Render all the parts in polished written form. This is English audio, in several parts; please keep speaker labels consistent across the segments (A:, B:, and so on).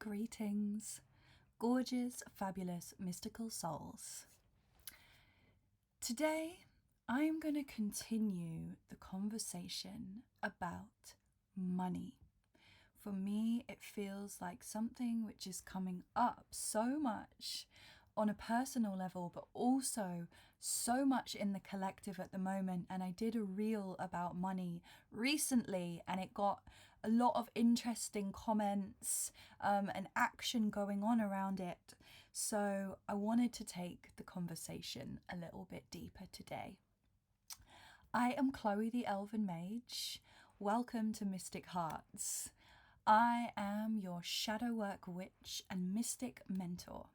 A: Greetings, gorgeous, fabulous, mystical souls. Today, I am going to continue the conversation about money. For me, it feels like something which is coming up so much on a personal level, but also so much in the collective at the moment. And I did a reel about money recently, and it got a lot of interesting comments and action going on around it. So I wanted to take the conversation a little bit deeper today. I am Chloe the Elven Mage. Welcome to Mystic Hearts. I am your shadow work witch and mystic mentor,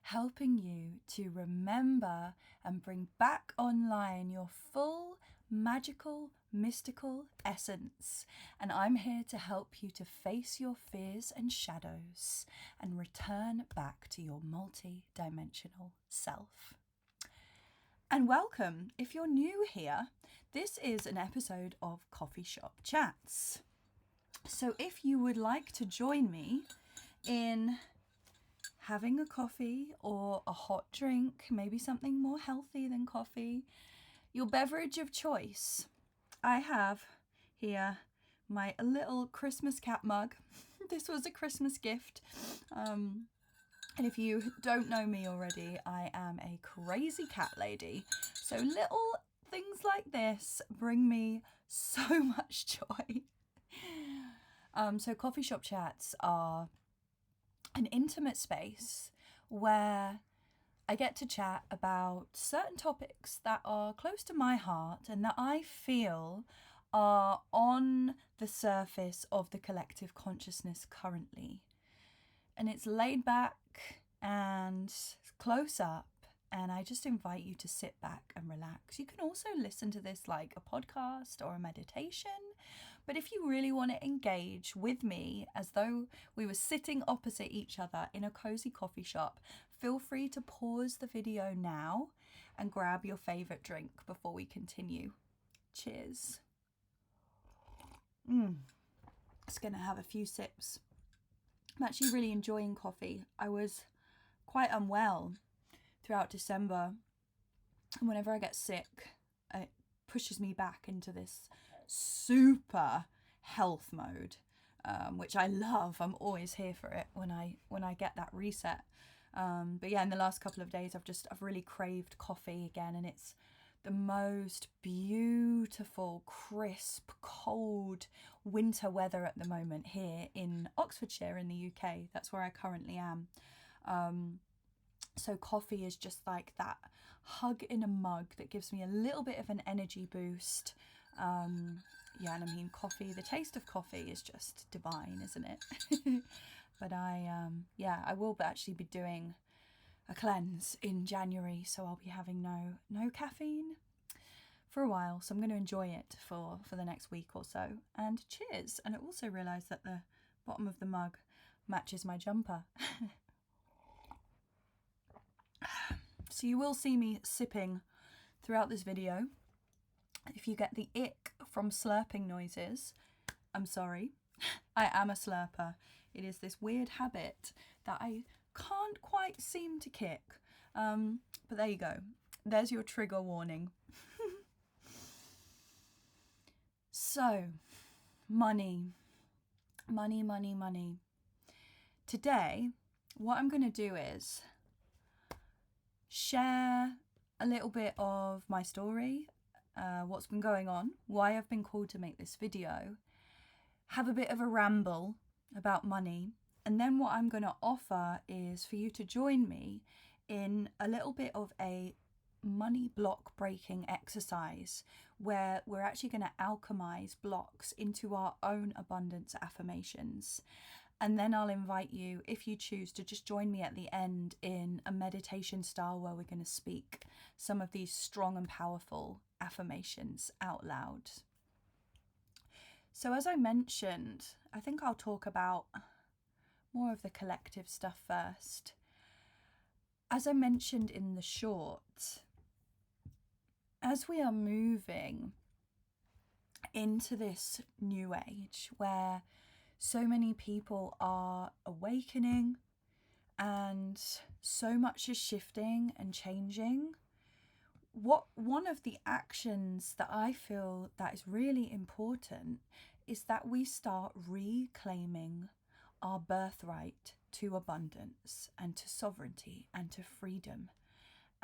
A: helping you to remember and bring back online your full magical, mystical essence. And I'm here to help you to face your fears and shadows and return back to your multi-dimensional self. And welcome. If you're new here, this is an episode of Coffee Shop Chats. So if you would like to join me in having a coffee or a hot drink, maybe something more healthy than coffee, your beverage of choice, I have here my little Christmas cat mug. This was a Christmas gift. And if you don't know me already, I am a crazy cat lady. So little things like this bring me so much joy. So coffee shop chats are an intimate space where I get to chat about certain topics that are close to my heart and that I feel are on the surface of the collective consciousness currently. And it's laid back and close up, and I just invite you to sit back and relax. You can also listen to this like a podcast or a meditation, but if you really want to engage with me as though we were sitting opposite each other in a cozy coffee shop, feel free to pause the video now and grab your favorite drink before we continue. Cheers. Just gonna have a few sips. I'm actually really enjoying coffee. I was quite unwell throughout December, and whenever I get sick, it pushes me back into this super health mode, which I love. I'm always here for it when I get that reset. But yeah, in the last couple of days, I've really craved coffee again, and it's the most beautiful, crisp, cold winter weather at the moment here in Oxfordshire in the UK. That's where I currently am. So coffee is just like that hug in a mug that gives me a little bit of an energy boost. Yeah, and I mean coffee, the taste of coffee is just divine, isn't it? But I will actually be doing a cleanse in January, so I'll be having no caffeine for a while. So I'm going to enjoy it for the next week or so. And cheers. And I also realised that the bottom of the mug matches my jumper. So you will see me sipping throughout this video. If you get the ick from slurping noises, I'm sorry. I am a slurper. It is this weird habit that I can't quite seem to kick. But there you go. There's your trigger warning. So, money. Today, what I'm going to do is share a little bit of my story, what's been going on, why I've been called to make this video, have a bit of a ramble about money, and then what I'm going to offer is for you to join me in a little bit of a money block breaking exercise where we're actually going to alchemize blocks into our own abundance affirmations. And then I'll invite you, if you choose, to just join me at the end in a meditation style where we're going to speak some of these strong and powerful affirmations out loud. So as I mentioned, I think I'll talk about more of the collective stuff first. As I mentioned in the short, as we are moving into this new age where So many people are awakening and so much is shifting and changing. One of the actions that I feel that is really important is that we start reclaiming our birthright to abundance and to sovereignty and to freedom,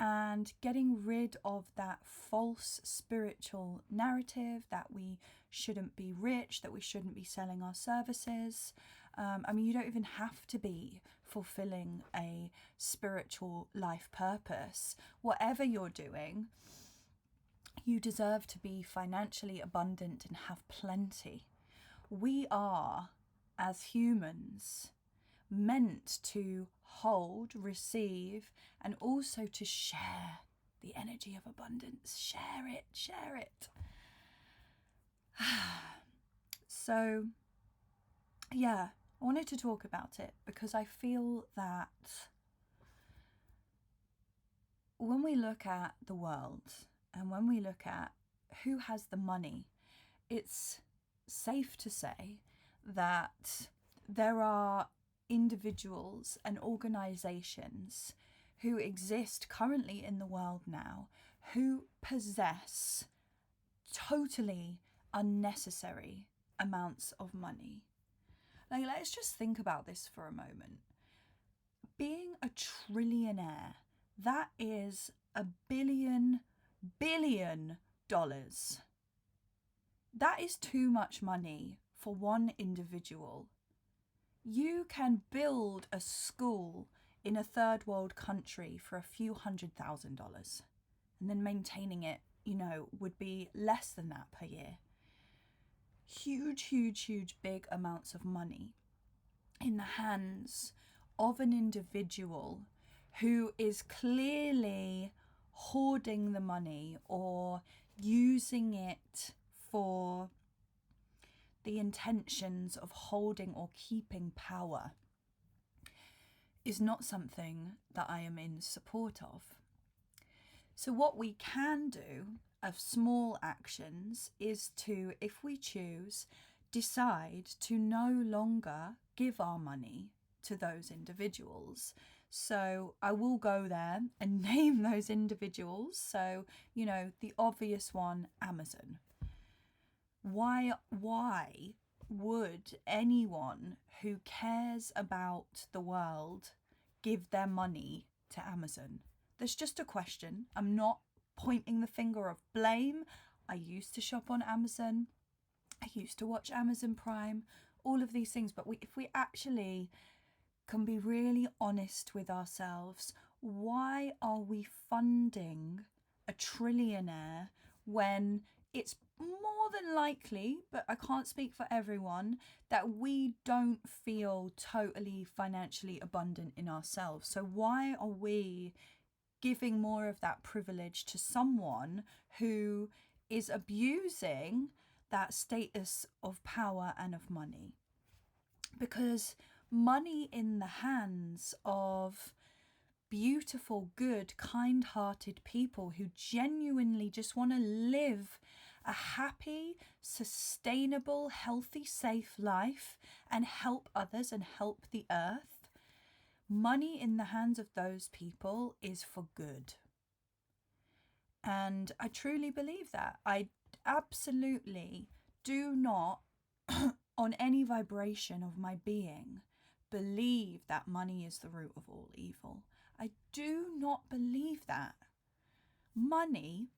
A: and getting rid of that false spiritual narrative that we shouldn't be rich, that we shouldn't be selling our services. I mean, you don't even have to be fulfilling a spiritual life purpose. Whatever you're doing, you deserve to be financially abundant and have plenty. We are, as humans, meant to hold, receive, and also to share the energy of abundance. Share it, share it. So, yeah, I wanted to talk about it because I feel that when we look at the world and when we look at who has the money, it's safe to say that there are individuals and organizations who exist currently in the world now who possess totally unnecessary amounts of money. Like, let's just think about this for a moment. Being a trillionaire, that is $1 billion. That is too much money for one individual. You can build a school in a third world country for a few $100,000, and then maintaining it, would be less than that per year. Huge, big amounts of money in the hands of an individual who is clearly hoarding the money or using it for the intentions of holding or keeping power, is not something that I am in support of. So what we can do of small actions is to, if we choose, decide to no longer give our money to those individuals. So I will go there and name those individuals. So, the obvious one, Amazon. Why would anyone who cares about the world give their money to Amazon? There's just a question. I'm not pointing the finger of blame. I used to shop on Amazon. I used to watch Amazon Prime, all of these things. But if we actually can be really honest with ourselves, why are we funding a trillionaire when it's more than likely, but I can't speak for everyone, that we don't feel totally financially abundant in ourselves? So why are we giving more of that privilege to someone who is abusing that status of power and of money? Because money in the hands of beautiful, good, kind-hearted people who genuinely just want to live a happy, sustainable, healthy, safe life and help others and help the earth, money in the hands of those people is for good. And I truly believe that. I absolutely do not, on any vibration of my being, believe that money is the root of all evil. I do not believe that. Money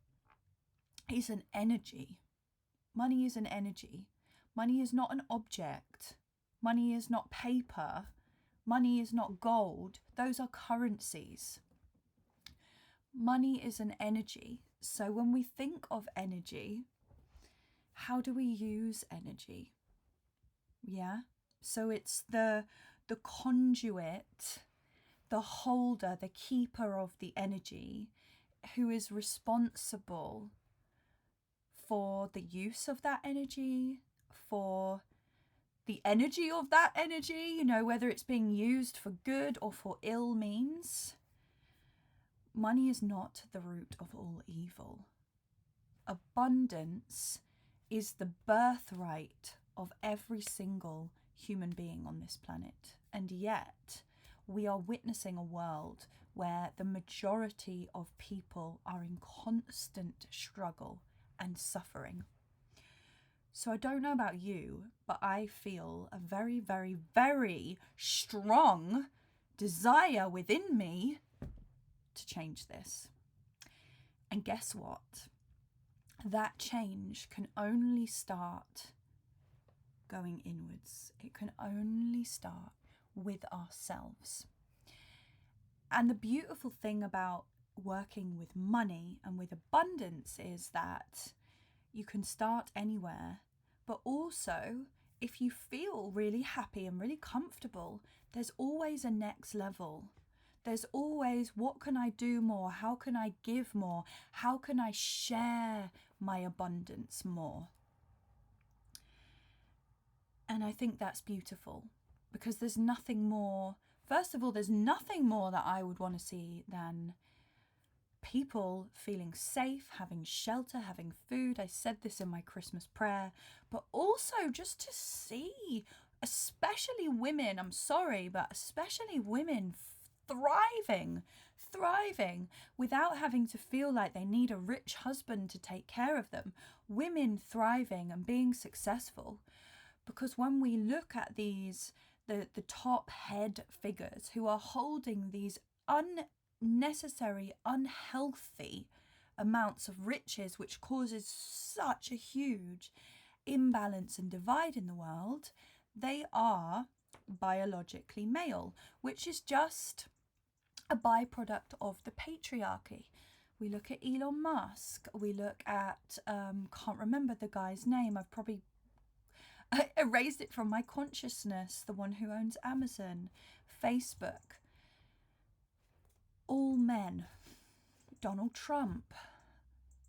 A: is an energy. Money is an energy. Money is not an object. Money is not paper. Money is not gold. Those are currencies. Money is an energy. So when we think of energy, how do we use energy? Yeah? So it's the conduit, the holder, the keeper of the energy, who is responsible for the use of that energy, for the energy of that energy, whether it's being used for good or for ill means. Money is not the root of all evil. Abundance is the birthright of every single human being on this planet. And yet we are witnessing a world where the majority of people are in constant struggle and suffering. So I don't know about you, but I feel a very, very, very strong desire within me to change this. And guess what? That change can only start going inwards. It can only start with ourselves. And the beautiful thing about working with money and with abundance is that you can start anywhere, but also if you feel really happy and really comfortable, there's always a next level. There's always, what can I do more? How can I give more? How can I share my abundance more? And I think that's beautiful, because there's nothing more. First of all, there's nothing more that I would want to see than people feeling safe, having shelter, having food. I said this in my Christmas prayer, but also just to see, especially women, I'm sorry, but especially women thriving without having to feel like they need a rich husband to take care of them. Women thriving and being successful. Because when we look at these, the top head figures who are holding these unnecessary, unhealthy amounts of riches, which causes such a huge imbalance and divide in the world, they are biologically male, which is just a byproduct of the patriarchy. We look at Elon Musk, we look at, can't remember the guy's name, I've probably erased it from my consciousness, the one who owns Amazon, Facebook. All men. Donald Trump.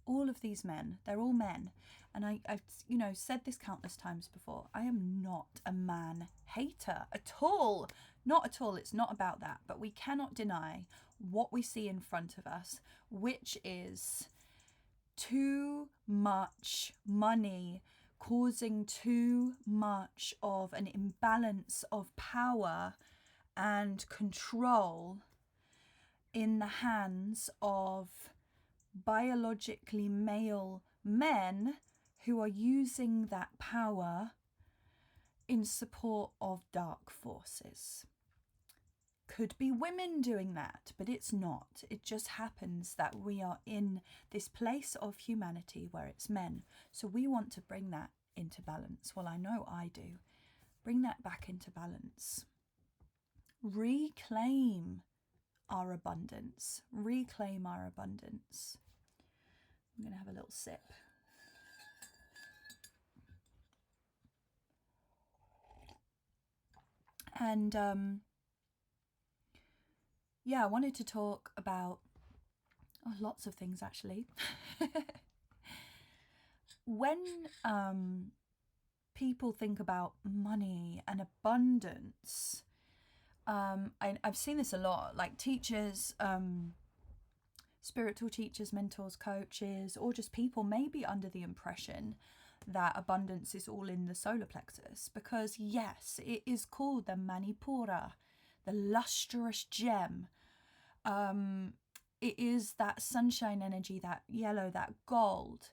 A: All of these men, they're all men. And I've said this countless times before. I am not a man hater at all. Not at all. It's not about that. But we cannot deny what we see in front of us, which is too much money causing too much of an imbalance of power and control in the hands of biologically male men who are using that power in support of dark forces. Could be women doing that, but it's not. It just happens that we are in this place of humanity where it's men. So we want to bring that into balance. Well, I know I do. Bring that back into balance. Reclaim our abundance. Reclaim our abundance. I'm going to have a little sip. And I wanted to talk about lots of things actually. When people think about money and abundance, I've seen this a lot, like teachers, spiritual teachers, mentors, coaches, or just people may be under the impression that abundance is all in the solar plexus, because yes, it is called the Manipura, the lustrous gem. It is that sunshine energy, that yellow, that gold.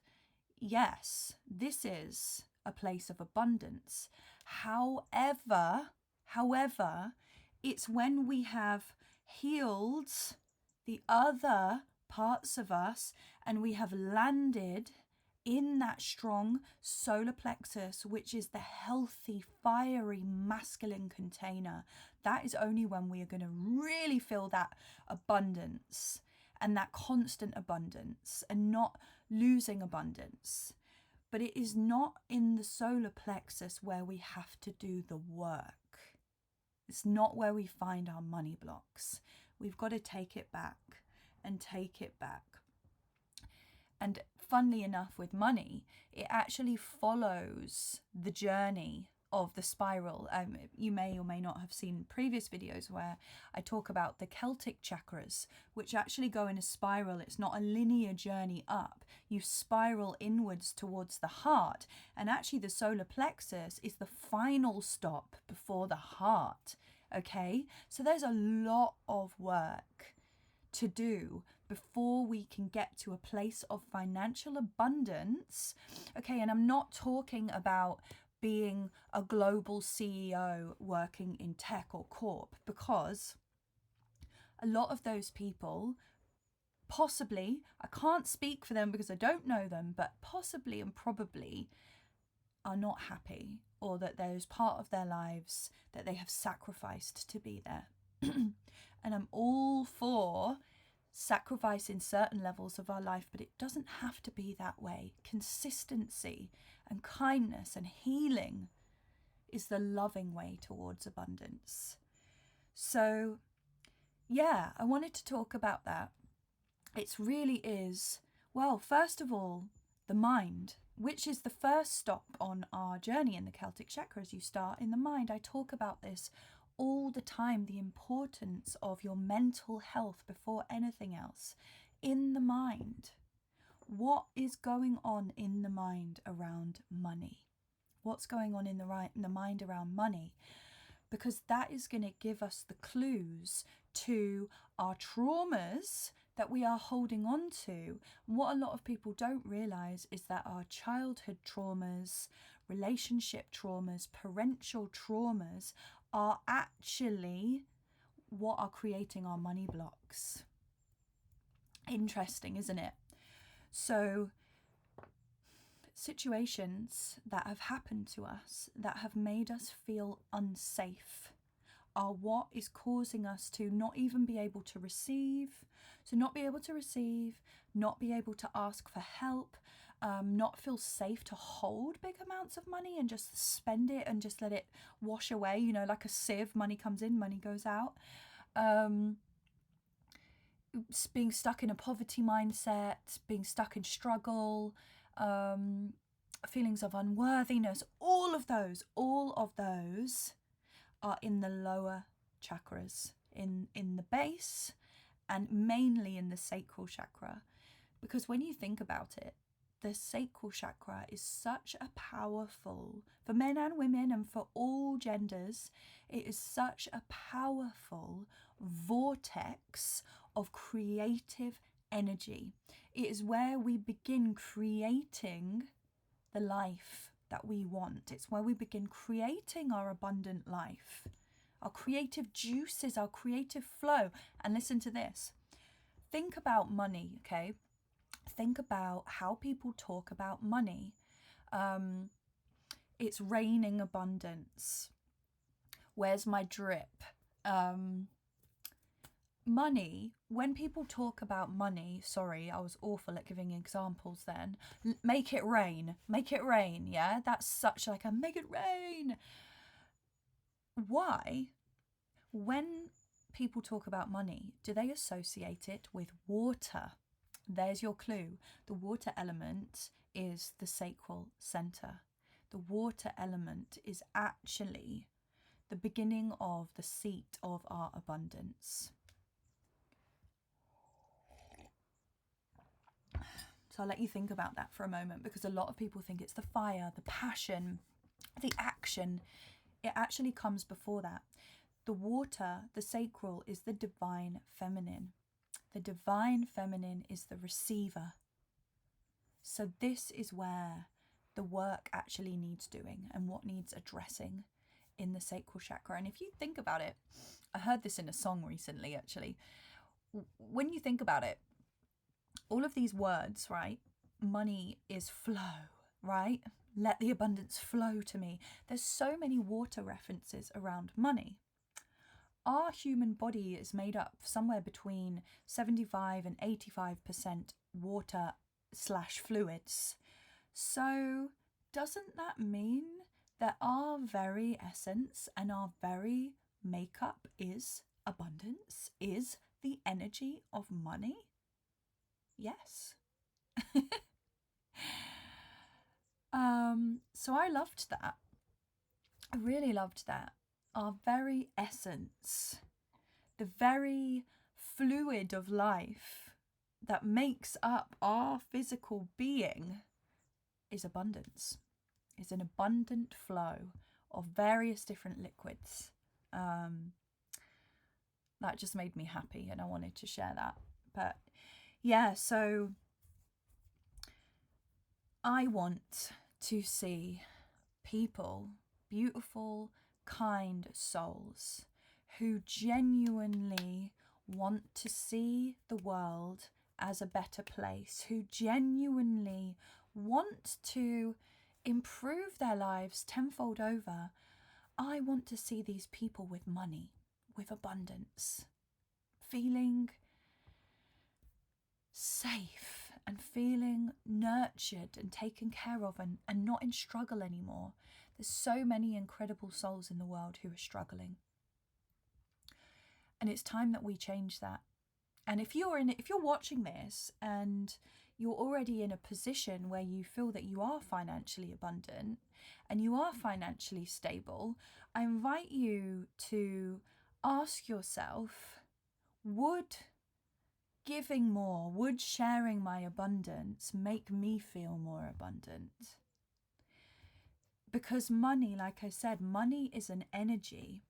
A: Yes, this is a place of abundance. However, it's when we have healed the other parts of us and we have landed in that strong solar plexus, which is the healthy, fiery, masculine container. That is only when we are going to really feel that abundance and that constant abundance and not losing abundance. But it is not in the solar plexus where we have to do the work. It's not where we find our money blocks. We've got to take it back and take it back. And funnily enough, with money, it actually follows the journey of the spiral. You may or may not have seen previous videos where I talk about the Celtic chakras, which actually go in a spiral. It's not a linear journey up. You spiral inwards towards the heart, and actually the solar plexus is the final stop before the heart. Okay, so there's a lot of work to do before we can get to a place of financial abundance. Okay, and I'm not talking about being a global CEO working in tech or corp, because a lot of those people possibly, I can't speak for them because I don't know them, but possibly and probably are not happy, or that there's part of their lives that they have sacrificed to be there. And I'm all for sacrificing certain levels of our life, but it doesn't have to be that way. Consistency and kindness and healing is the loving way towards abundance. So yeah, I wanted to talk about that. It really is, well, first of all, the mind, which is the first stop on our journey in the Celtic chakras. You start in the mind. I talk about this all the time, the importance of your mental health before anything else. In the mind. What is going on in the mind around money? What's going on in the mind around money? Because that is going to give us the clues to our traumas that we are holding on to. And what a lot of people don't realize is that our childhood traumas, relationship traumas, parental traumas are actually what are creating our money blocks. Interesting, isn't it? So situations that have happened to us that have made us feel unsafe are what is causing us to not even be able to receive. So not be able to receive, not be able to ask for help, not feel safe to hold big amounts of money and just spend it and just let it wash away, you know, like a sieve. Money comes in, money goes out. Being stuck in a poverty mindset, being stuck in struggle, feelings of unworthiness, all of those are in the lower chakras, in the base, and mainly in the sacral chakra. Because when you think about it, the sacral chakra is such a powerful, for men and women and for all genders, it is such a powerful vortex of creative energy. It is where we begin creating the life that we want. It's where we begin creating our abundant life, our creative juices, our creative flow. And listen to this. Think about money, okay? Think about how people talk about money. It's raining abundance. Where's my drip? Money, when people talk about money, sorry, I was awful at giving examples then. Make it rain, yeah? That's such like a make it rain. Why? When people talk about money, do they associate it with water? There's your clue. The water element is the sacral center. The water element is actually the beginning of the seat of our abundance. So I'll let you think about that for a moment, because a lot of people think it's the fire, the passion, the action. It actually comes before that. The water, the sacral, is the divine feminine. The divine feminine is the receiver. So this is where the work actually needs doing and what needs addressing in the sacral chakra. And if you think about it, I heard this in a song recently actually. When you think about it, all of these words, right? Money is flow, right? Let the abundance flow to me. There's so many water references around money. Our human body is made up somewhere between 75 and 85% water / fluids. So doesn't that mean that our very essence and our very makeup is abundance, is the energy of money? Yes. So I loved that. I really loved that. Our very essence, the very fluid of life that makes up our physical being is abundance, is an abundant flow of various different liquids. That just made me happy and I wanted to share that. But yeah, so I want to see people, beautiful, kind souls who genuinely want to see the world as a better place, who genuinely want to improve their lives tenfold over. I want to see these people with money, with abundance, feeling safe and feeling nurtured and taken care of and not in struggle anymore. There's so many incredible souls in the world who are struggling. And it's time that we change that. And if you're watching this and you're already in a position where you feel that you are financially abundant and you are financially stable, I invite you to ask yourself, would giving more, would sharing my abundance make me feel more abundant? Because money, like I said, money is an energy.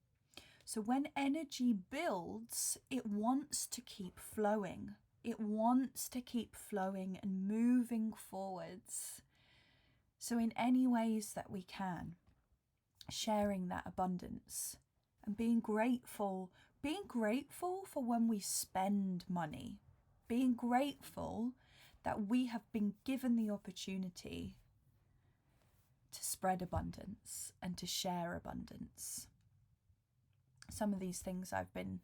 A: So when energy builds, it wants to keep flowing. It wants to keep flowing and moving forwards. So in any ways that we can, sharing that abundance and being grateful for when we spend money, being grateful that we have been given the opportunity to spread abundance and to share abundance. Some of these things I've been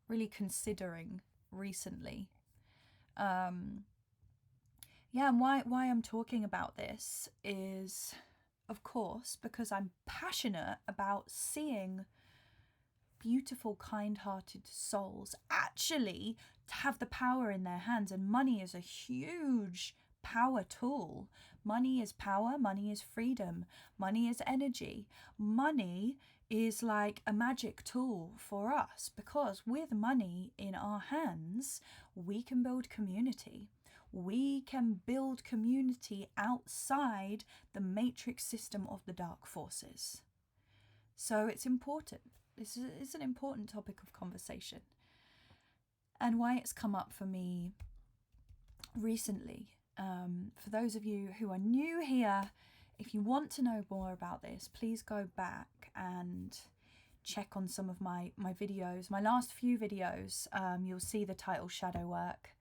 A: really considering recently. And why I'm talking about this is, of course, because I'm passionate about seeing beautiful, kind-hearted souls actually have the power in their hands. And money is a huge power tool. Money is power, money is freedom, money is energy. Money is like a magic tool for us, because with money in our hands, we can build community. We can build community outside the matrix system of the dark forces. So it's important. This is an important topic of conversation. And why it's come up for me recently. For those of you who are new here, if you want to know more about this, please go back and check on some of my videos. My last few videos, you'll see the title Shadow Work.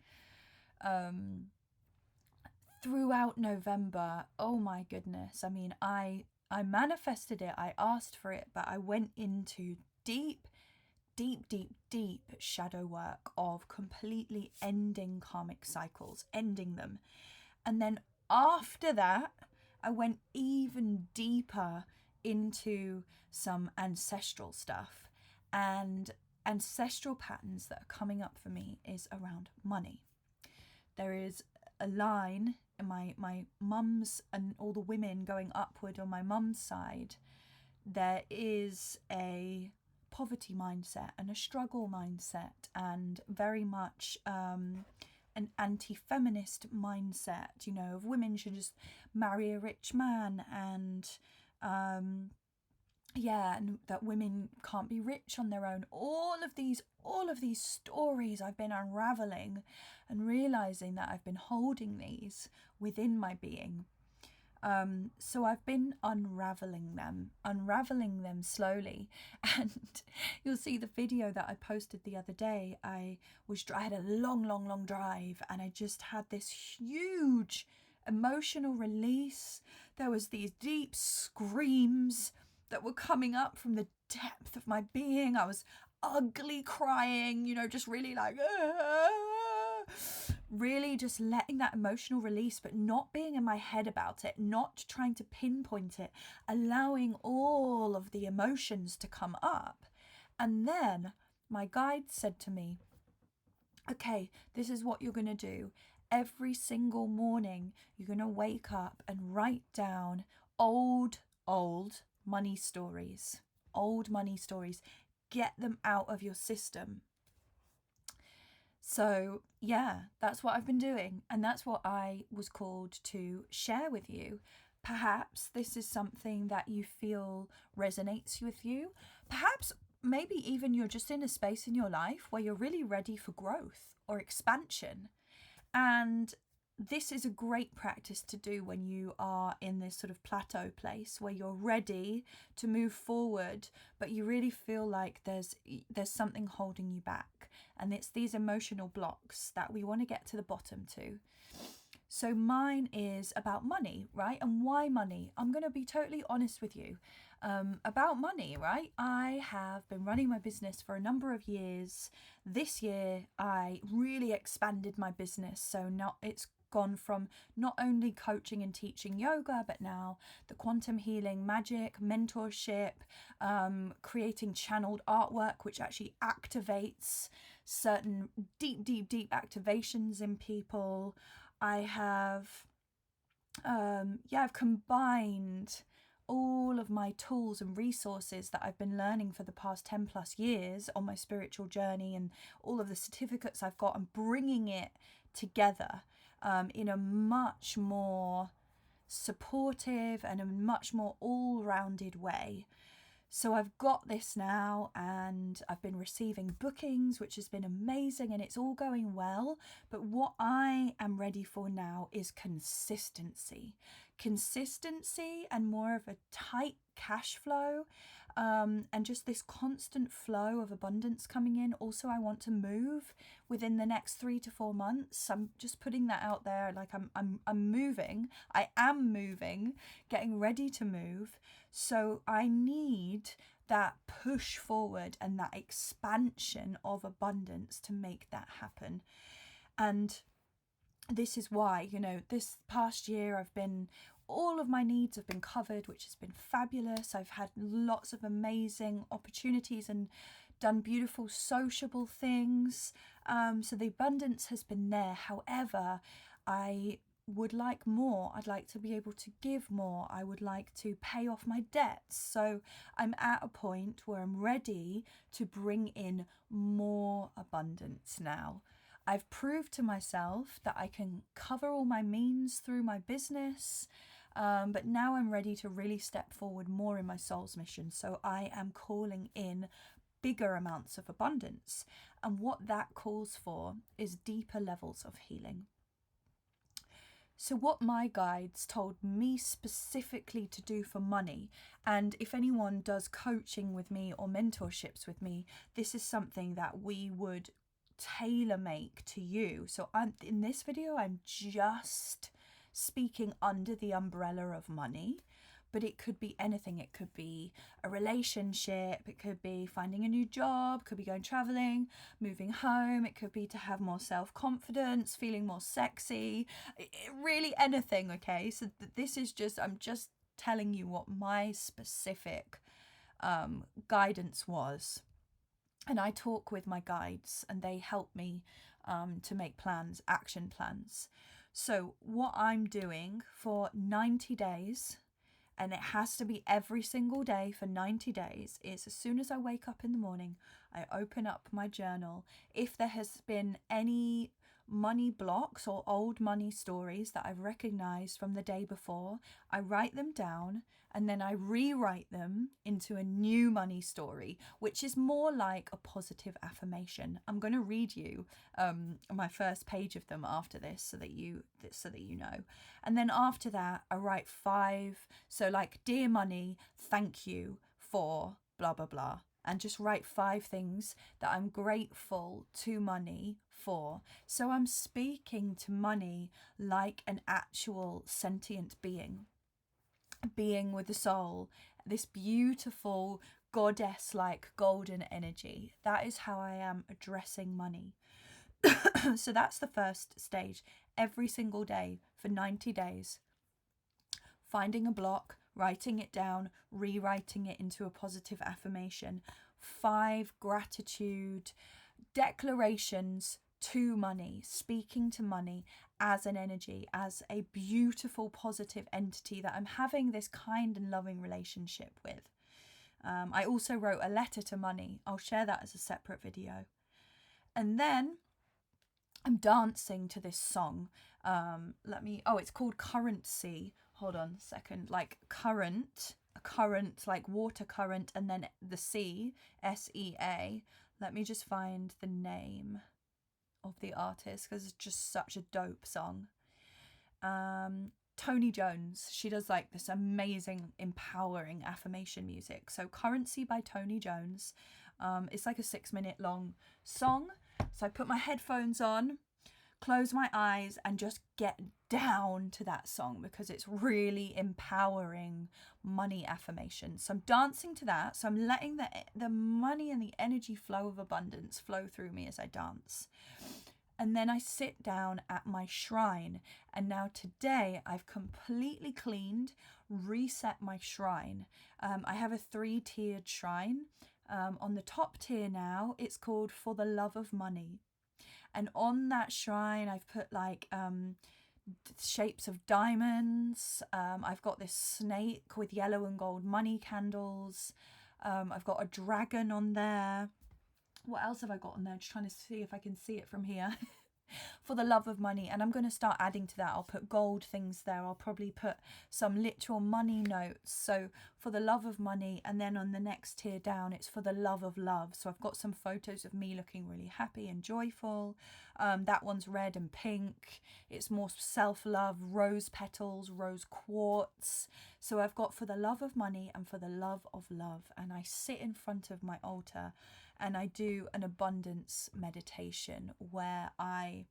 A: Throughout November, oh my goodness, I mean, I manifested it, I asked for it, but I went into deep shadow work of completely ending karmic cycles, ending them. And then after that, I went even deeper into some ancestral stuff. And ancestral patterns that are coming up for me is around money. There is a line in my mum's and all the women going upward on my mum's side. There is a poverty mindset and a struggle mindset, and very much an anti-feminist mindset, you know, of women should just marry a rich man, and and that women can't be rich on their own. All of these stories I've been unraveling and realizing that I've been holding these within my being. So I've been unraveling them slowly. And you'll see the video that I posted the other day. I had a long drive, and I just had this huge emotional release. There was these deep screams that were coming up from the depth of my being. I was ugly crying, you know, just really like, really just letting that emotional release, but not being in my head about it, not trying to pinpoint it, allowing all of the emotions to come up. And then my guide said to me, okay, this is what you're going to do. Every single morning, you're going to wake up and write down old money stories, old money stories. Get them out of your system. So yeah, that's what I've been doing, and that's what I was called to share with you. Perhaps this is something that you feel resonates with you. Perhaps maybe even you're just in a space in your life where you're really ready for growth or expansion. And this is a great practice to do when you are in this sort of plateau place where you're ready to move forward, but you really feel like there's something holding you back. And it's these emotional blocks that we want to get to the bottom to. So mine is about money, right? And why money? I'm going to be totally honest with you about money, right? I have been running my business for a number of years. This year, I really expanded my business. So now it's gone from not only coaching and teaching yoga, but now the quantum healing, magic, mentorship, creating channeled artwork, which actually activates certain deep activations in people. I have, I've combined all of my tools and resources that I've been learning for the past 10 plus years on my spiritual journey and all of the certificates I've got, and bringing it together in a much more supportive and a much more all-rounded way. So I've got this now, and I've been receiving bookings, which has been amazing, and it's all going well. But what I am ready for now is consistency and more of a tight cash flow, and just this constant flow of abundance coming in. Also, I want to move within the next 3 to 4 months. I'm just putting that out there. Like I'm moving. I am moving, getting ready to move. So I need that push forward and that expansion of abundance to make that happen. And this is why, this past year all of my needs have been covered, which has been fabulous. I've had lots of amazing opportunities and done beautiful sociable things. So the abundance has been there. However, I would like more. I'd like to be able to give more. I would like to pay off my debts. So I'm at a point where I'm ready to bring in more abundance now. I've proved to myself that I can cover all my means through my business, but now I'm ready to really step forward more in my soul's mission. So I am calling in bigger amounts of abundance. And what that calls for is deeper levels of healing. So what my guides told me specifically to do for money, and if anyone does coaching with me or mentorships with me, this is something that we would tailor make to you. So in this video, I'm just speaking under the umbrella of money, but it could be anything. It could be a relationship, it could be finding a new job, could be going traveling, moving home, it could be to have more self-confidence, feeling more sexy, really anything. Okay, so this is I'm just telling you what my specific guidance was. And I talk with my guides, and they help me to make plans, action plans. So what I'm doing for 90 days, and it has to be every single day for 90 days, is as soon as I wake up in the morning, I open up my journal. If there has been any money blocks or old money stories that I've recognized from the day before, I write them down, and then I rewrite them into a new money story, which is more like a positive affirmation. I'm going to read you my first page of them after this so that you know. And then after that, I write 5. So like, dear money, thank you for blah, blah, blah. And just write 5 things that I'm grateful to money for. So I'm speaking to money like an actual sentient being with a soul, this beautiful goddess-like golden energy. That is how I am addressing money. So that's the first stage. Every single day for 90 days, finding a block, writing it down, rewriting it into a positive affirmation. 5 gratitude declarations to money, speaking to money as an energy, as a beautiful, positive entity that I'm having this kind and loving relationship with. I also wrote a letter to money. I'll share that as a separate video. And then I'm dancing to this song. It's called Currency. Hold on a second. Like current, a current, like water current, and then the sea, SEA. Let me just find the name of the artist because it's just such a dope song. Tony Jones. She does like this amazing, empowering affirmation music. So Currency by Tony Jones. It's like a 6-minute long song. So I put my headphones on, close my eyes, and just get down to that song because it's really empowering money affirmation. So I'm dancing to that. So I'm letting the money and the energy flow of abundance flow through me as I dance. And then I sit down at my shrine. And now today I've completely cleaned, reset my shrine. I have a 3-tiered shrine. On the top tier now, it's called For the Love of Money. And on that shrine, I've put like shapes of diamonds. I've got this snake with yellow and gold money candles. I've got a dragon on there. What else have I got on there? Just trying to see if I can see it from here. For the love of money. And I'm going to start adding to that. I'll put gold things there. I'll probably put some literal money notes. So for the love of money. And then on the next tier down, it's for the love of love. So I've got some photos of me looking really happy and joyful. That one's red and pink. It's more self-love, rose petals, rose quartz. So I've got for the love of money and for the love of love. And I sit in front of my altar and I do an abundance meditation where I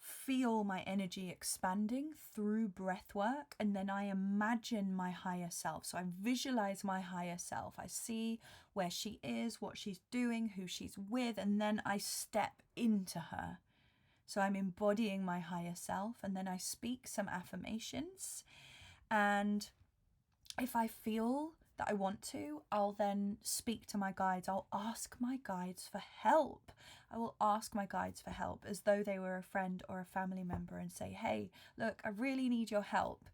A: feel my energy expanding through breath work, and then I imagine my higher self. So I visualize my higher self. I see where she is, what she's doing, who she's with, and then I step into her. So I'm embodying my higher self, and then I speak some affirmations. And if I feel that I want to, I'll then speak to my guides. I'll ask my guides for help. I will ask my guides for help as though they were a friend or a family member and say, hey, look, I really need your help.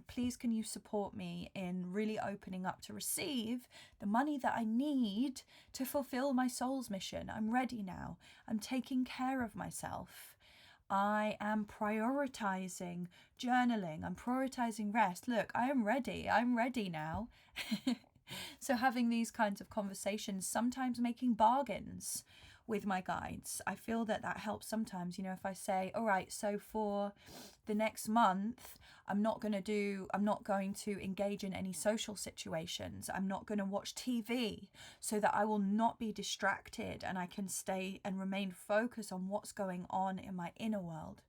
A: Please, can you support me in really opening up to receive the money that I need to fulfill my soul's mission? I'm ready now. I'm taking care of myself. I am prioritizing journaling. I'm prioritizing rest. Look, I am ready. I'm ready now. So having these kinds of conversations, sometimes making bargains with my guides. I feel that helps sometimes. You know, if I say, all right, so for the next month, I'm not going to engage in any social situations. I'm not going to watch TV so that I will not be distracted and I can stay and remain focused on what's going on in my inner world.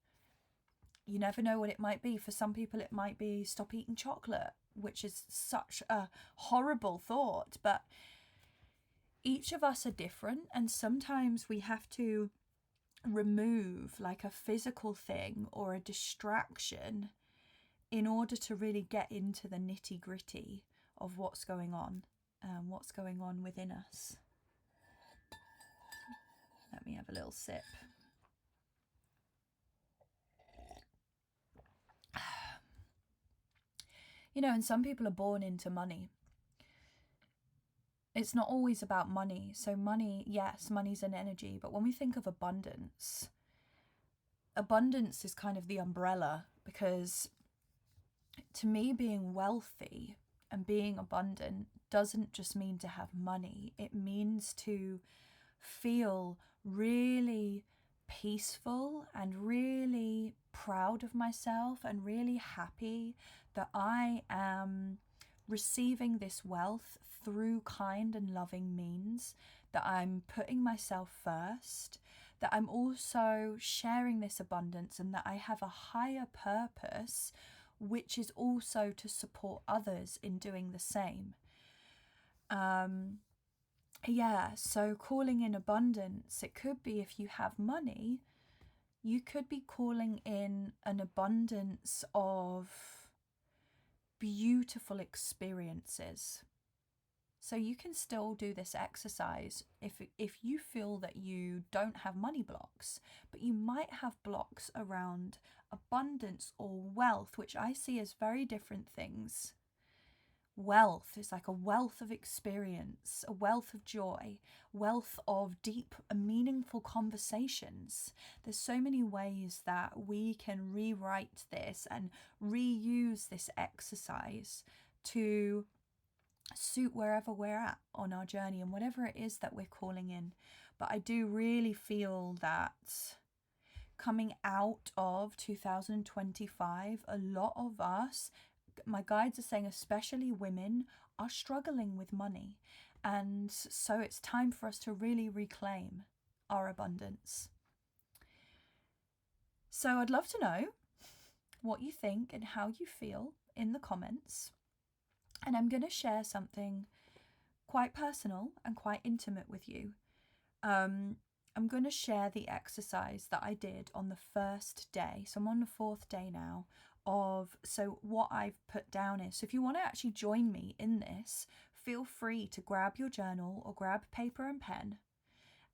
A: You never know what it might be. For some people, it might be stop eating chocolate, which is such a horrible thought. But each of us are different. And sometimes we have to remove like a physical thing or a distraction in order to really get into the nitty gritty of what's going on within us. Let me have a little sip. You know, and some people are born into money. It's not always about money. So money, yes, money's an energy. But when we think of abundance is kind of the umbrella, because to me, being wealthy and being abundant doesn't just mean to have money. It means to feel really peaceful and really proud of myself and really happy that I am receiving this wealth through kind and loving means, that I'm putting myself first, that I'm also sharing this abundance, and that I have a higher purpose, which is also to support others in doing the same. So calling in abundance, it could be if you have money, you could be calling in an abundance of beautiful experiences. So you can still do this exercise if you feel that you don't have money blocks, but you might have blocks around abundance or wealth, which I see as very different things. Wealth is like a wealth of experience, a wealth of joy, wealth of deep and meaningful conversations. There's so many ways that we can rewrite this and reuse this exercise to suit wherever we're at on our journey and whatever it is that we're calling in. But I do really feel that coming out of 2025, a lot of us, my guides are saying especially women, are struggling with money. And so it's time for us to really reclaim our abundance. So I'd love to know what you think and how you feel in the comments. And I'm going to share something quite personal and quite intimate with you. I'm going to share the exercise that I did on the first day. So I'm on the 4th day now so what I've put down is, so if you want to actually join me in this, feel free to grab your journal or grab paper and pen.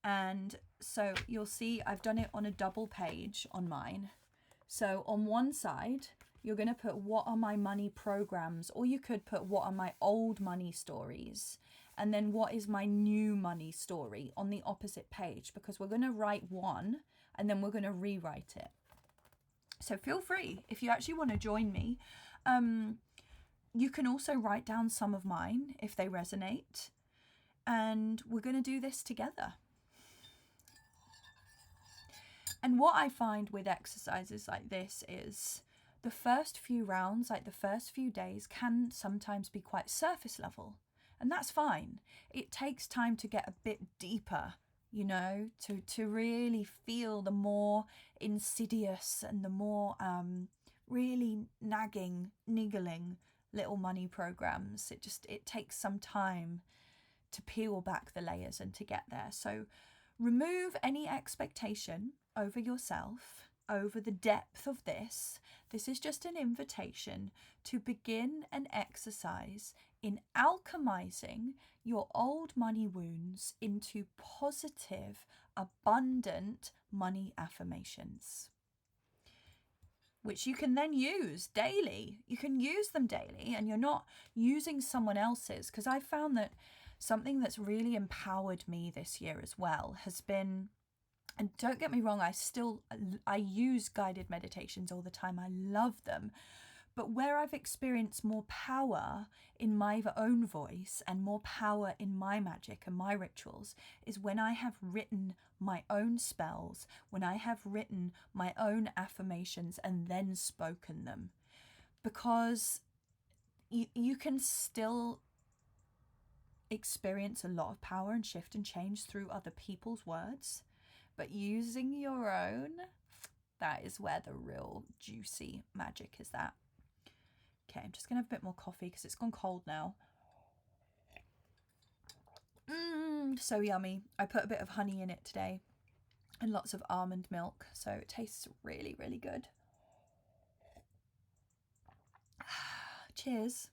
A: And so you'll see I've done it on a double page on mine. So on one side, you're going to put what are my money programs, or you could put what are my old money stories, and then what is my new money story on the opposite page, because we're going to write one and then we're going to rewrite it. So feel free, if you actually want to join me, you can also write down some of mine if they resonate, and we're going to do this together. And what I find with exercises like this is the first few rounds, like the first few days, can sometimes be quite surface level, and that's fine. It takes time to get a bit deeper, you know, to really feel the more insidious and the more really nagging, niggling little money programs. It takes some time to peel back the layers and to get there. So remove any expectation over yourself, over the depth of this. This is just an invitation to begin an exercise in alchemizing your old money wounds into positive, abundant money affirmations, which you can then use daily. You can use them daily, and you're not using someone else's, because I found that something that's really empowered me this year as well has been, and don't get me wrong, I use guided meditations all the time. I love them. But where I've experienced more power in my own voice and more power in my magic and my rituals is when I have written my own spells, when I have written my own affirmations and then spoken them. Because you can still experience a lot of power and shift and change through other people's words, but using your own, that is where the real juicy magic is at. Okay, I'm just going to have a bit more coffee because it's gone cold now. So yummy. I put a bit of honey in it today and lots of almond milk, so it tastes really, really good. Cheers.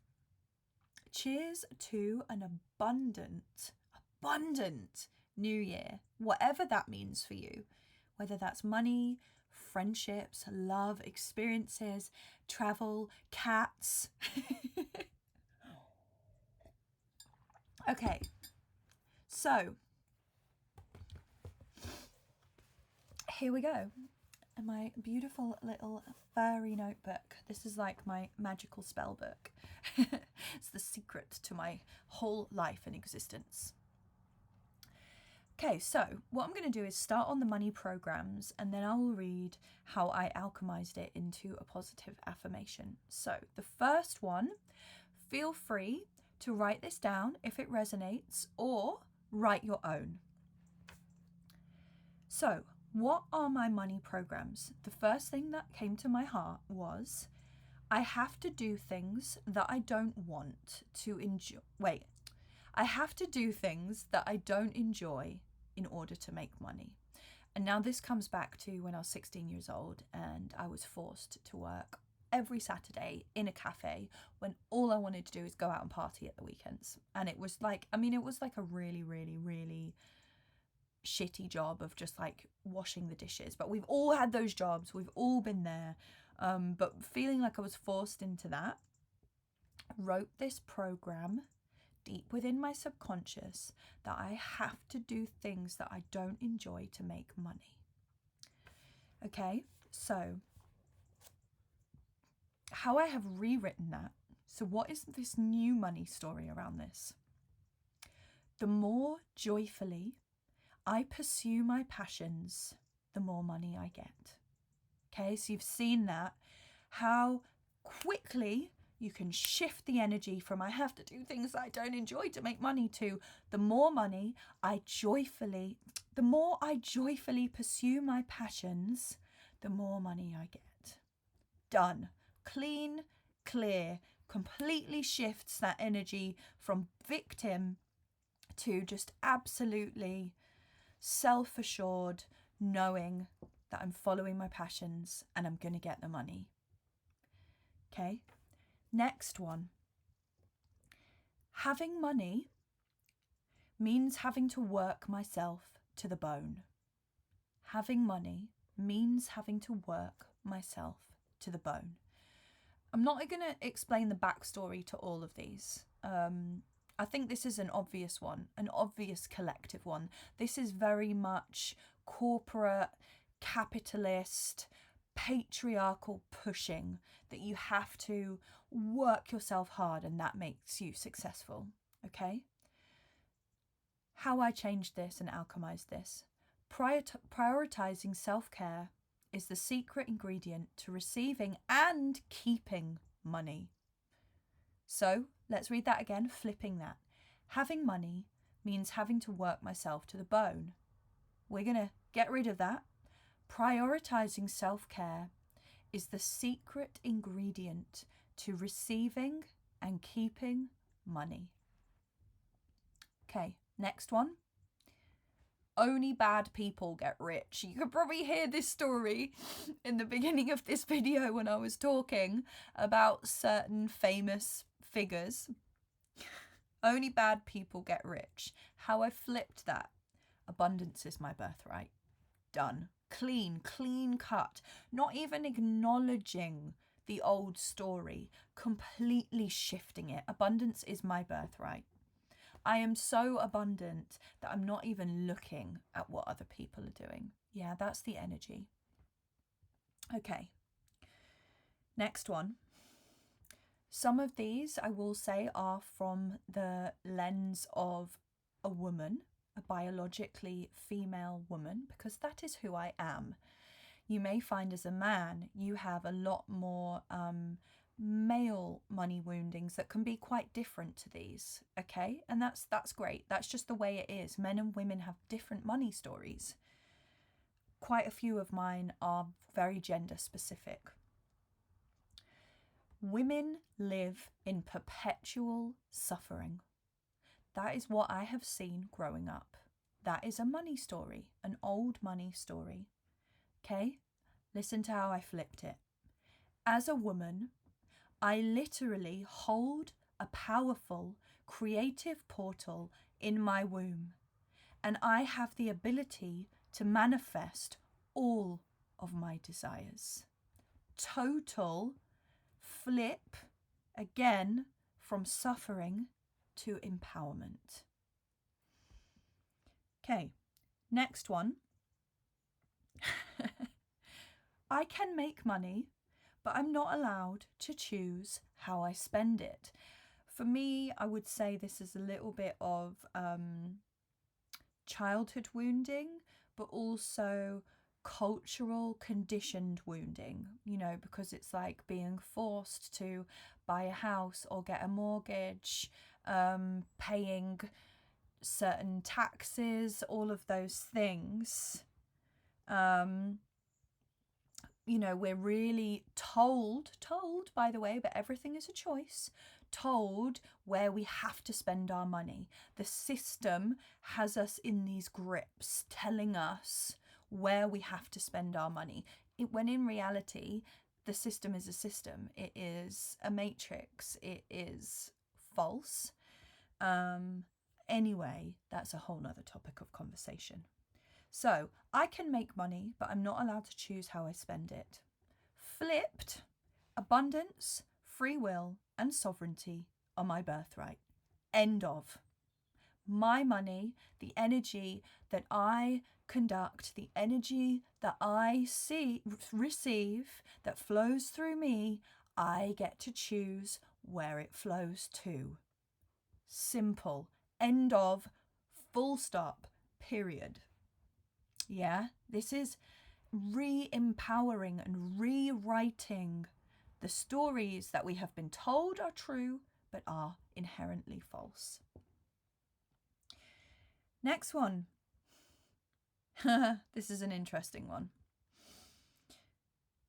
A: Cheers to an abundant new year, whatever that means for you, whether that's money, friendships, love, experiences, travel, cats. Okay, so here we go. My beautiful little furry notebook. This is like my magical spell book. It's the secret to my whole life and existence. Okay, so what I'm going to do is start on the money programs, and then I will read how I alchemized it into a positive affirmation. So the first one, feel free to write this down if it resonates, or write your own. So what are my money programs? The first thing that came to my heart was, I have to do things that I don't want to enjoy. I have to do things that I don't enjoy in order to make money. And now this comes back to when I was 16 years old and I was forced to work every Saturday in a cafe when all I wanted to do is go out and party at the weekends. And it was like, I mean, it was like a really, really, really shitty job of just like washing the dishes. But we've all had those jobs. We've all been there. But feeling like I was forced into that, wrote this program deep within my subconscious that I have to do things that I don't enjoy to make money. Okay, so how I have rewritten that. So what is this new money story around this? The more joyfully I pursue my passions, the more money I get. Okay, so you've seen that, how quickly you can shift the energy from I have to do things that I don't enjoy to make money to the more I joyfully pursue my passions, the more money I get. Done. Clean, clear, completely shifts that energy from victim to just absolutely self-assured, knowing that I'm following my passions and I'm going to get the money. Okay, next one. Having money means having to work myself to the bone. Having money means having to work myself to the bone. I'm not going to explain the backstory to all of these. I think this is an obvious one, an obvious collective one. This is very much corporate, capitalist, patriarchal pushing that you have to work yourself hard and that makes you successful. Okay? How I changed this and alchemized this. Prioritizing self-care is the secret ingredient to receiving and keeping money. So let's read that again, flipping that. Having money means having to work myself to the bone. We're going to get rid of that. Prioritizing self-care is the secret ingredient to receiving and keeping money. Okay, next one. Only bad people get rich. You could probably hear this story in the beginning of this video when I was talking about certain famous figures. Only bad people get rich. How I flipped that. Abundance is my birthright. Done. Clean cut. Not even acknowledging the old story. Completely shifting it. Abundance is my birthright. I am so abundant that I'm not even looking at what other people are doing. Yeah, that's the energy. Okay. Next one. Some of these, I will say, are from the lens of a woman, a biologically female woman, because that is who I am. You may find as a man, you have a lot more male money woundings that can be quite different to these, okay? And that's great. That's just the way it is. Men and women have different money stories. Quite a few of mine are very gender specific. Women live in perpetual suffering. That is what I have seen growing up. That is a money story, an old money story. Okay? Listen to how I flipped it. As a woman, I literally hold a powerful creative portal in my womb, and I have the ability to manifest all of my desires. Total flip again from suffering to empowerment. Okay, next one. I can make money, but I'm not allowed to choose how I spend it. For me, I would say this is a little bit of childhood wounding, but also cultural conditioned wounding, you know, because it's like being forced to buy a house or get a mortgage, paying certain taxes, all of those things. You know, we're really told, by the way, but everything is a choice, told where we have to spend our money. The system has us in these grips, telling us where we have to spend our money. When in reality, the system is a system. It is a matrix. It is false. Anyway, that's a whole nother topic of conversation. So I can make money, but I'm not allowed to choose how I spend it. Flipped, abundance, free will, and sovereignty are my birthright. End of. My money, the energy that I conduct, the energy that I receive, that flows through me, I get to choose where it flows to. Simple. End of. Full stop. Period. Yeah, this is re-empowering and rewriting the stories that we have been told are true but are inherently false. Next one. This is an interesting one.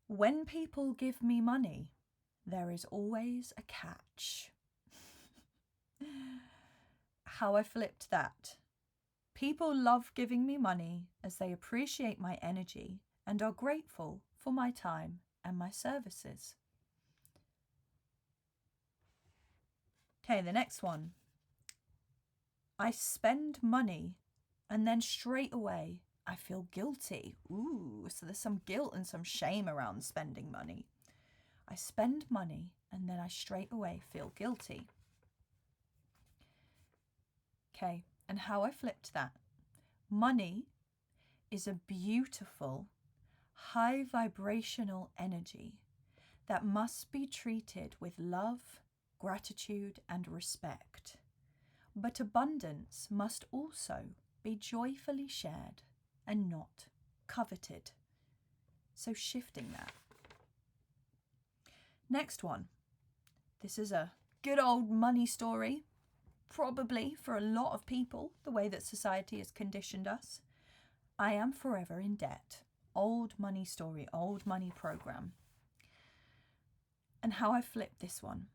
A: When people give me money, there is always a catch. How I flipped that. People love giving me money as they appreciate my energy and are grateful for my time and my services. Okay, the next one. I spend money and then straight away I feel guilty. Ooh, so there's some guilt and some shame around spending money. I spend money and then I straight away feel guilty. Okay, and how I flipped that. Money is a beautiful, high vibrational energy that must be treated with love, gratitude, and respect. But abundance must also be joyfully shared and not coveted. So shifting that. Next one. This is a good old money story, probably for a lot of people, the way that society has conditioned us. I am forever in debt. Old money story, old money program. And how I flipped this one.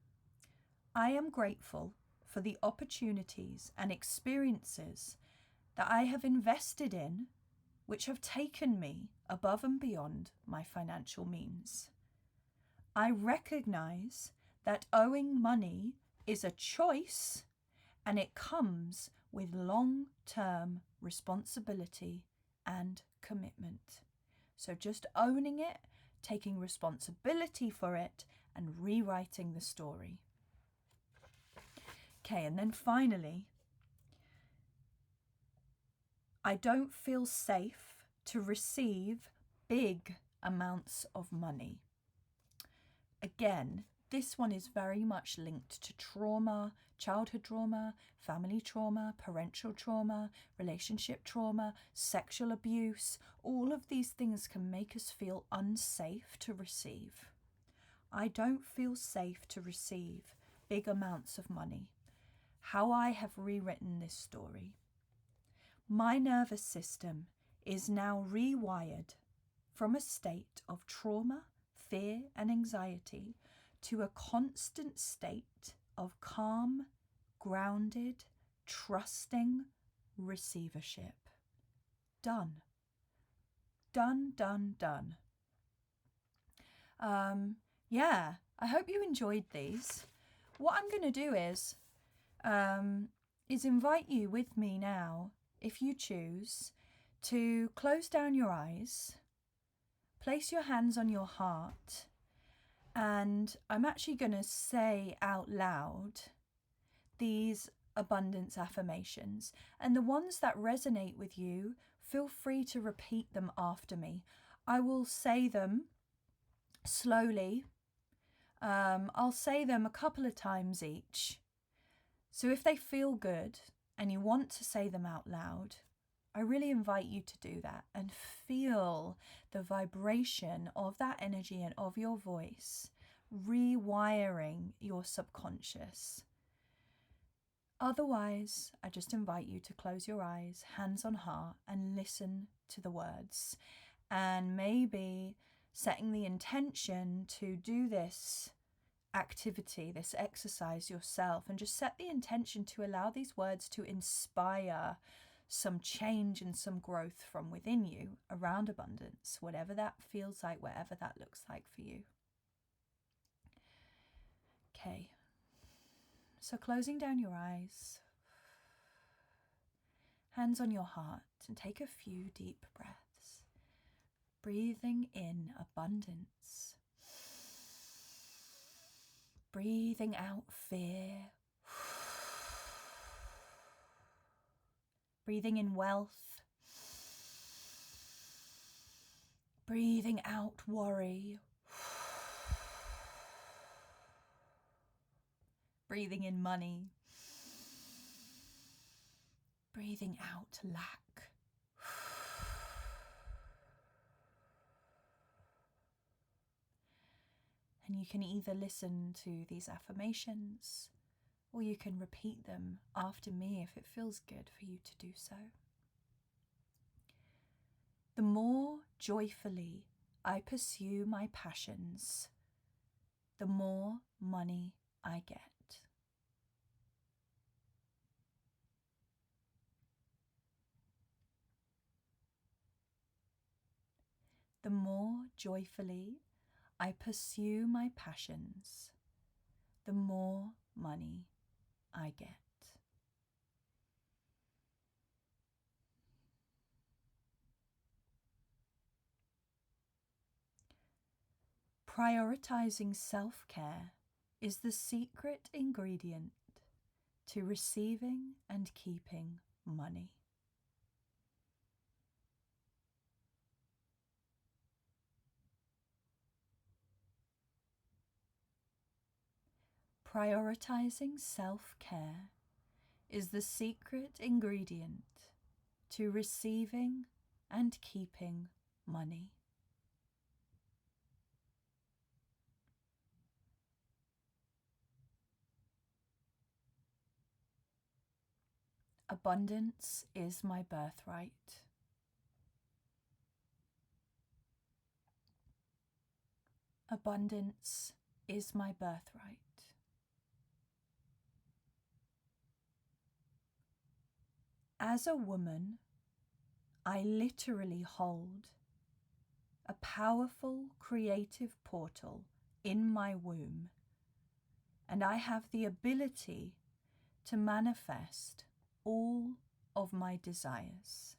A: I am grateful for the opportunities and experiences that I have invested in, which have taken me above and beyond my financial means. I recognize that owing money is a choice and it comes with long-term responsibility and commitment. So just owning it, taking responsibility for it, and rewriting the story. Okay, and then finally, I don't feel safe to receive big amounts of money. Again, this one is very much linked to trauma, childhood trauma, family trauma, parental trauma, relationship trauma, sexual abuse. All of these things can make us feel unsafe to receive. I don't feel safe to receive big amounts of money. How I have rewritten this story. My nervous system is now rewired from a state of trauma, fear, and anxiety to a constant state of calm, grounded, trusting receivership. Done. Done, done, done. Yeah, I hope you enjoyed these. What I'm going to do is invite you with me now, if you choose, to close down your eyes, place your hands on your heart, and I'm actually going to say out loud these abundance affirmations. And the ones that resonate with you, feel free to repeat them after me. I will say them slowly. I'll say them a couple of times each. So if they feel good and you want to say them out loud, I really invite you to do that and feel the vibration of that energy and of your voice, rewiring your subconscious. Otherwise, I just invite you to close your eyes, hands on heart, and listen to the words. And maybe setting the intention to do this activity, this exercise yourself, and just set the intention to allow these words to inspire some change and some growth from within you around abundance, whatever that feels like, whatever that looks like for you. Okay, so closing down your eyes, hands on your heart, and take a few deep breaths, breathing in abundance, breathing out fear, breathing in wealth, breathing out worry, breathing in money, breathing out lack. And you can either listen to these affirmations or you can repeat them after me if it feels good for you to do so. The more joyfully I pursue my passions, the more money I get. The more joyfully I pursue my passions, the more money I get. Prioritizing self-care is the secret ingredient to receiving and keeping money. Prioritizing self-care is the secret ingredient to receiving and keeping money. Abundance is my birthright. Abundance is my birthright. As a woman, I literally hold a powerful creative portal in my womb, and I have the ability to manifest all of my desires.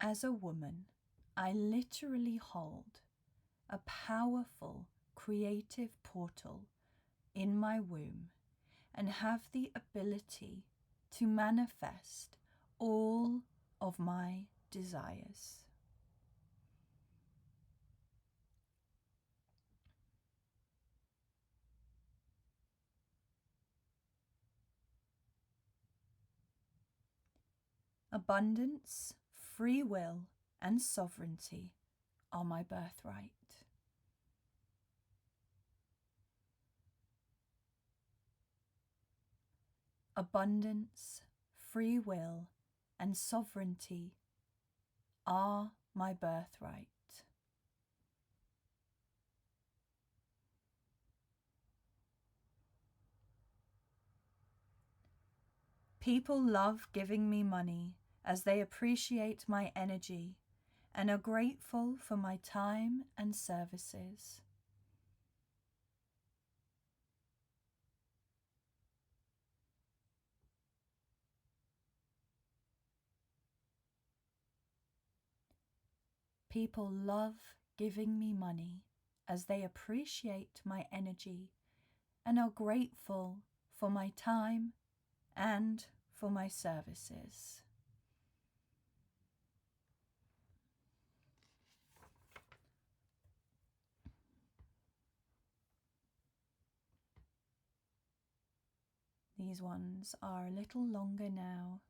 A: As a woman, I literally hold a powerful creative portal in my womb and have the ability to manifest all of my desires. Abundance, free will, and sovereignty are my birthright. Abundance, free will, and sovereignty are my birthright. People love giving me money as they appreciate my energy and are grateful for my time and services. People love giving me money as they appreciate my energy and are grateful for my time and for my services. These ones are a little longer now,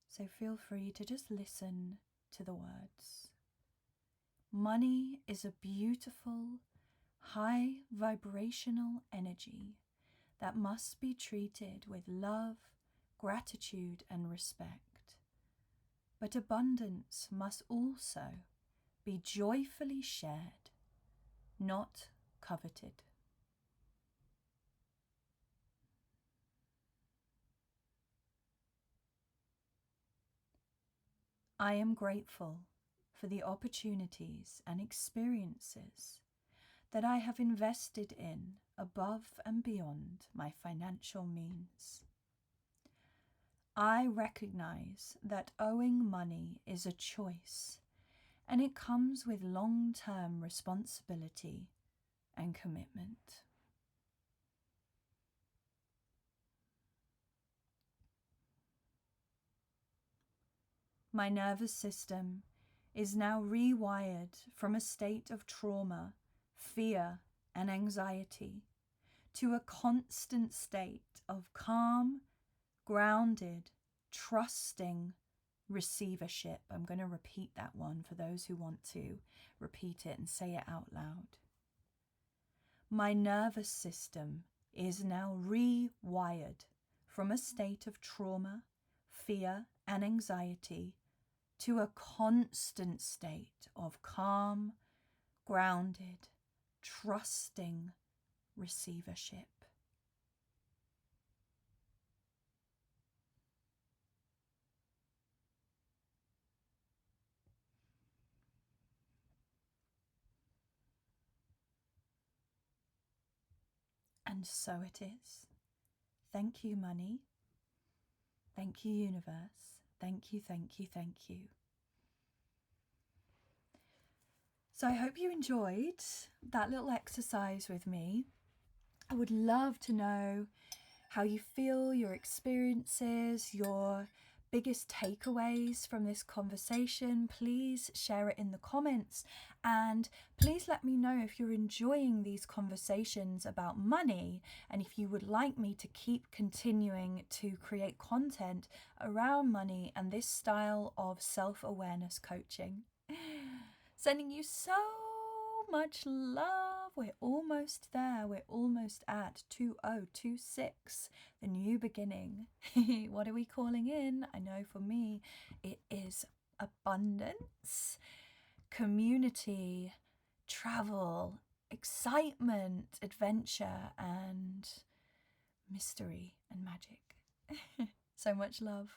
A: so feel free to just listen to the words. Money is a beautiful, high vibrational energy that must be treated with love, gratitude, and respect. But abundance must also be joyfully shared, not coveted. I am grateful for the opportunities and experiences that I have invested in above and beyond my financial means. I recognize that owing money is a choice, and it comes with long-term responsibility and commitment. My nervous system is now rewired from a state of trauma, fear, and anxiety to a constant state of calm, grounded, trusting receivership. I'm going to repeat that one for those who want to repeat it and say it out loud. My nervous system is now rewired from a state of trauma, fear, and anxiety to a constant state of calm, grounded, trusting receivership. And so it is. Thank you, money. Thank you, universe. Thank you, thank you, thank you. So I hope you enjoyed that little exercise with me. I would love to know how you feel, your experiences, your biggest takeaways from this conversation. Please share it in the comments, and please let me know if you're enjoying these conversations about money and if you would like me to keep continuing to create content around money and this style of self-awareness coaching. Sending you so much love. We're almost there. We're almost at 2026, the new beginning. What are we calling in? I know for me, it is abundance, community, travel, excitement, adventure, and mystery and magic. So much love.